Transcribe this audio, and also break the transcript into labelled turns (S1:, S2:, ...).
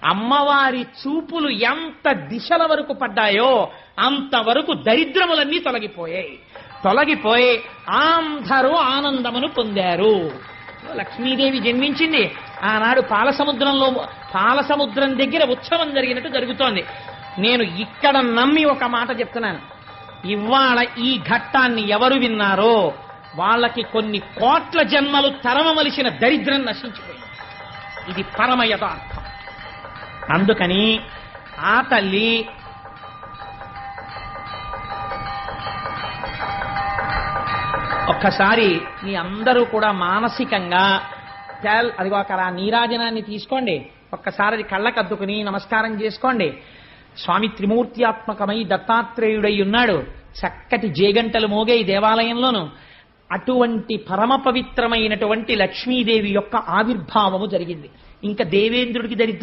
S1: అమ్మవారి చూపులు ఎంత దిశల వరకు పడ్డాయో అంతవరకు దరిద్రములన్నీ తొలగిపోయి అందరూ ఆనందమును పొందారు. లక్ష్మీదేవి జన్మించింది. ఆనాడు పాలసముద్రం దగ్గర ఉత్సవం జరిగినట్టు జరుగుతోంది. నేను ఇక్కడ నమ్మి ఒక మాట చెప్తున్నాను. ఇవాళ ఈ ఘట్టాన్ని ఎవరు విన్నారో వాళ్ళకి కొన్ని కోట్ల జన్మలు తరమవలసిన దరిద్రం నశించిపోయింది. ఇది పరమ యథార్థం. అందుకని ఆ తల్లి ఒక్కసారి మీ అందరూ కూడా మానసికంగా అదిగో అక్కడ నీరాజనాన్ని తీసుకోండి, ఒక్కసారి అది కళ్ళకద్దుకుని నమస్కారం చేసుకోండి. స్వామి త్రిమూర్త్యాత్మకమై దత్తాత్రేయుడై ఉన్నాడు. చక్కటి జేగంటలు మోగే ఈ దేవాలయంలోను. అటువంటి పరమ పవిత్రమైనటువంటి లక్ష్మీదేవి యొక్క ఆవిర్భావము జరిగింది. ఇంకా దేవేంద్రుడికి దరిద్రం